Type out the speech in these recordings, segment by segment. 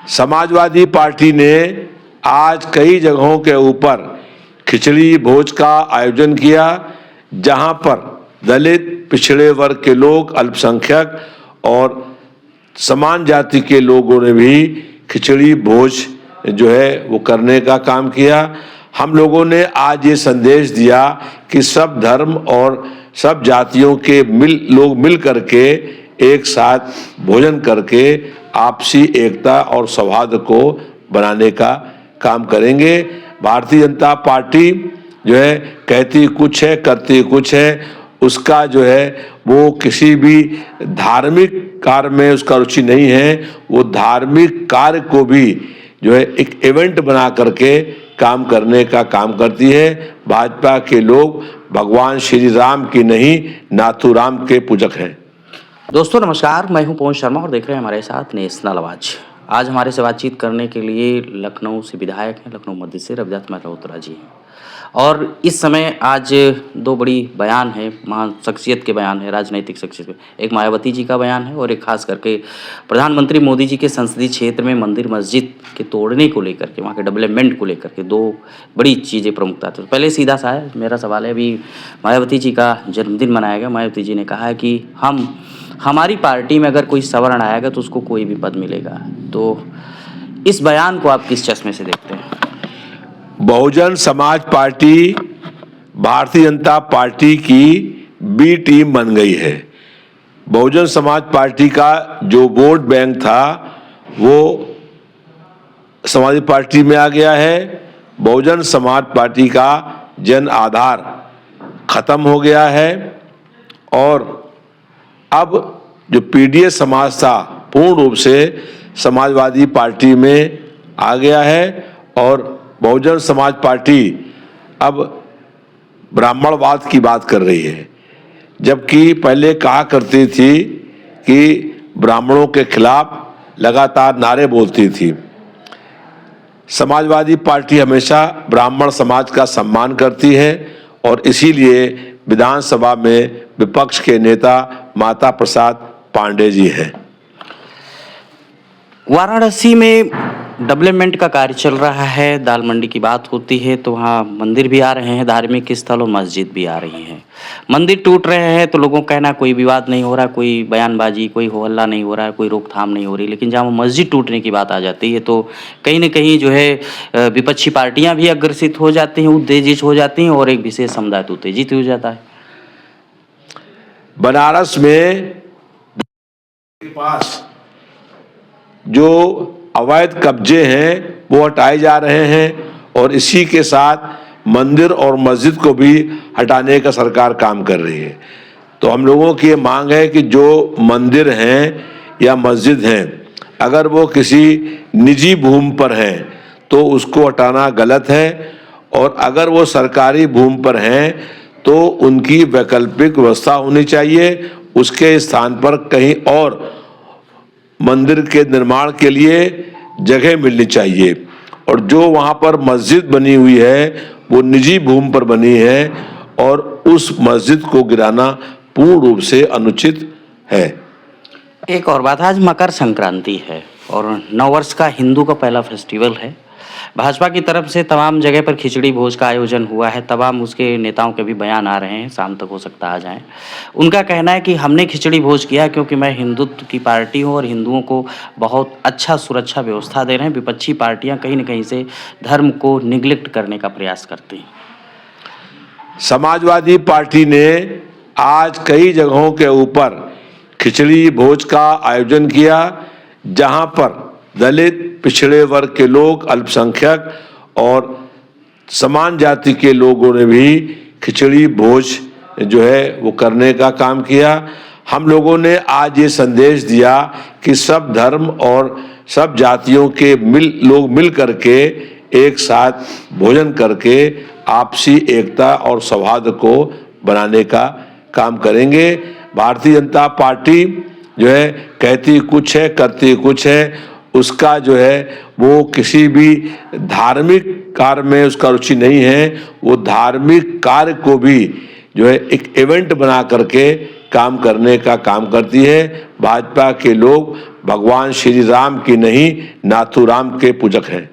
Samajwadi party ने आज कई जगहों के ऊपर खिचड़ी भोज का आयोजन किया, जहां पर दलित, पिछड़े वर्ग के लोग, अल्पसंख्यक और समान जाति के लोगों ने भी खिचड़ी भोज जो है वो करने का काम किया। हम लोगों ने आज ये संदेश दिया कि सब धर्म और सब जातियों के लोग मिल करके एक साथ भोजन करके आपसी एकता और सौहार्द को बनाने का काम करेंगे। भारतीय जनता पार्टी जो है कहती कुछ है, करती कुछ है। उसका जो है वो किसी भी धार्मिक कार्य में उसका रुचि नहीं है। वो धार्मिक कार्य को भी जो है एक इवेंट बना करके काम करने का काम करती है। भाजपा के लोग भगवान श्री राम की नहीं, नाथूराम के पूजक हैं। दोस्तों नमस्कार, मैं हूं पवन शर्मा और देख रहे हैं हमारे साथ नेशनल आवाज। आज हमारे से बातचीत करने के लिए लखनऊ से विधायक हैं, लखनऊ मध्य से रविदास मल्होत्रा जी हैं। और इस समय आज दो बड़ी बयान है, महान शख्सियत के बयान है, राजनीतिक शख्सियत के। एक मायावती जी का बयान है और एक खास करके प्रधानमंत्री मोदी जी के संसदीय क्षेत्र में मंदिर मस्जिद के तोड़ने को लेकर के, वहाँ के डेवलपमेंट को लेकर के दो बड़ी चीज़ें प्रमुखता थी। पहले सीधा सा है मेरा सवाल है, अभी मायावती जी का जन्मदिन मनाया गया। मायावती जी ने कहा है कि हमारी पार्टी में अगर कोई सवर्ण आएगा तो उसको कोई भी पद मिलेगा। तो इस बयान को आप किस चश्मे से देखते हैं? बहुजन समाज पार्टी भारतीय जनता पार्टी की बी टीम बन गई है। बहुजन समाज पार्टी का जो वोट बैंक था वो समाजवादी पार्टी में आ गया है। बहुजन समाज पार्टी का जन आधार खत्म हो गया है और अब जो पीडीएस समाज था पूर्ण रूप से समाजवादी पार्टी में आ गया है और बहुजन समाज पार्टी अब ब्राह्मणवाद की बात कर रही है, जबकि पहले कहा करती थी कि ब्राह्मणों के खिलाफ लगातार नारे बोलती थी। समाजवादी पार्टी हमेशा ब्राह्मण समाज का सम्मान करती है और इसीलिए विधानसभा में विपक्ष के नेता माता प्रसाद पांडे जी हैं। वाराणसी में डेवलपमेंट का कार्य चल रहा है। दाल मंडी की बात होती है तो वहाँ मंदिर भी आ रहे हैं, धार्मिक स्थल और मस्जिद भी आ रही हैं। मंदिर टूट रहे हैं तो लोगों का कहना कोई विवाद नहीं हो रहा, कोई बयानबाजी, कोई हो हल्ला नहीं हो रहा है, कोई रोकथाम नहीं हो रही। लेकिन जहाँ मस्जिद टूटने की बात आ जाती है तो कहीं ना कहीं जो है विपक्षी पार्टियाँ भी अग्रसित हो जाती हैं, उत्तेजित हो जाती हैं और एक विशेष समुदाय तो उत्तेजित हो जाता है। बनारस में के पास जो अवैध कब्जे हैं वो हटाए जा रहे हैं और इसी के साथ मंदिर और मस्जिद को भी हटाने का सरकार काम कर रही है। तो हम लोगों की ये मांग है कि जो मंदिर हैं या मस्जिद हैं, अगर वो किसी निजी भूमि पर हैं तो उसको हटाना गलत है और अगर वो सरकारी भूमि पर हैं तो उनकी वैकल्पिक व्यवस्था होनी चाहिए। उसके स्थान पर कहीं और मंदिर के निर्माण के लिए जगह मिलनी चाहिए और जो वहाँ पर मस्जिद बनी हुई है वो निजी भूमि पर बनी है और उस मस्जिद को गिराना पूर्ण रूप से अनुचित है। एक और बात, आज मकर संक्रांति है और नववर्ष का हिंदू का पहला फेस्टिवल है। भाजपा की तरफ से तमाम जगह पर खिचड़ी भोज का आयोजन हुआ है। तमाम उसके नेताओं के भी बयान आ रहे हैं, शाम तक हो सकता आ जाएं। उनका कहना है कि हमने खिचड़ी भोज किया क्योंकि मैं हिंदुत्व की पार्टी हूं और हिंदुओं को बहुत अच्छा सुरक्षा व्यवस्था दे रहे हैं। विपक्षी पार्टियां कहीं न कहीं से धर्म को निग्लेक्ट करने का प्रयास करती हैं। समाजवादी पार्टी ने आज कई जगहों के ऊपर खिचड़ी भोज का आयोजन किया, जहां पर दलित, पिछड़े वर्ग के लोग, अल्पसंख्यक और समान जाति के लोगों ने भी खिचड़ी भोज जो है वो करने का काम किया। हम लोगों ने आज ये संदेश दिया कि सब धर्म और सब जातियों के लोग मिल करके एक साथ भोजन करके आपसी एकता और सौहार्द को बनाने का काम करेंगे। भारतीय जनता पार्टी जो है कहती कुछ है, करती कुछ है। उसका जो है वो किसी भी धार्मिक कार्य में उसका रुचि नहीं है। वो धार्मिक कार्य को भी जो है एक इवेंट बना करके काम करने का काम करती है। भाजपा के लोग भगवान श्री राम की नहीं नाथूराम के पूजक हैं।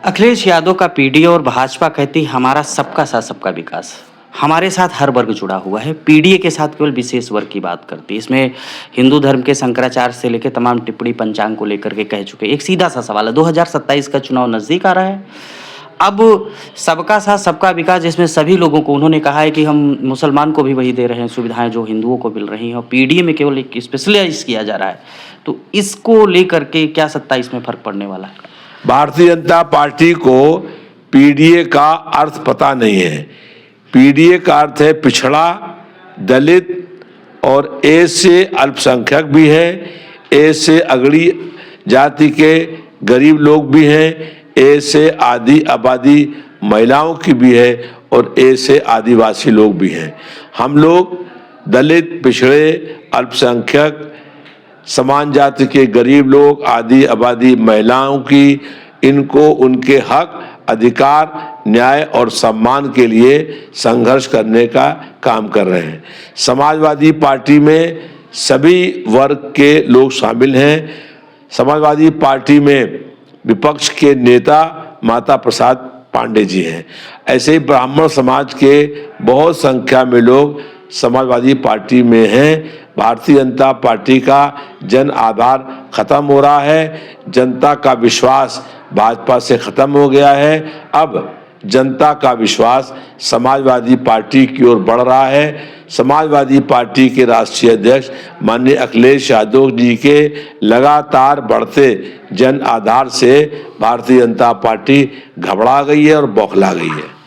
अखिलेश यादव का पीडीए और भाजपा कहती हमारा सबका साथ सबका विकास। हमारे साथ हर वर्ग जुड़ा हुआ है, पीडीए के साथ केवल विशेष वर्ग की बात करती है। इसमें हिंदू धर्म के शंकराचार्य से लेकर तमाम टिप्पणी पंचांग को लेकर के कह चुके। एक सीधा सा सवाल है, 2027 का चुनाव नजदीक आ रहा है, अब सबका साथ सबका विकास जिसमें सभी लोगों को, उन्होंने कहा है कि हम मुसलमान को भी वही दे रहे हैं सुविधाएं जो हिंदुओं को मिल रही हैं, और पीडीए में केवल एक स्पेशलाइज किया जा रहा है, तो इसको लेकर के क्या 27 में फर्क पड़ने वाला है? भारतीय जनता पार्टी को पीडीए का अर्थ पता नहीं है। पीडीए का अर्थ है पिछड़ा, दलित, और ए से अल्पसंख्यक भी है, ए से अगड़ी जाति के गरीब लोग भी हैं, ए से आधी आबादी महिलाओं की भी है, और ए से आदिवासी लोग भी हैं। हम लोग दलित, पिछड़े, अल्पसंख्यक, समान जाति के गरीब लोग, आदि आबादी महिलाओं की, इनको उनके हक, अधिकार, न्याय और सम्मान के लिए संघर्ष करने का काम कर रहे हैं। समाजवादी पार्टी में सभी वर्ग के लोग शामिल हैं। समाजवादी पार्टी में विपक्ष के नेता माता प्रसाद पांडे जी हैं। ऐसे ही ब्राह्मण समाज के बहुत संख्या में लोग समाजवादी पार्टी में हैं। भारतीय जनता पार्टी का जन आधार खत्म हो रहा है, जनता का विश्वास भाजपा से खत्म हो गया है। अब जनता का विश्वास समाजवादी पार्टी की ओर बढ़ रहा है। समाजवादी पार्टी के राष्ट्रीय अध्यक्ष माननीय अखिलेश यादव जी के लगातार बढ़ते जन आधार से भारतीय जनता पार्टी घबरा गई है और बौखला गई है।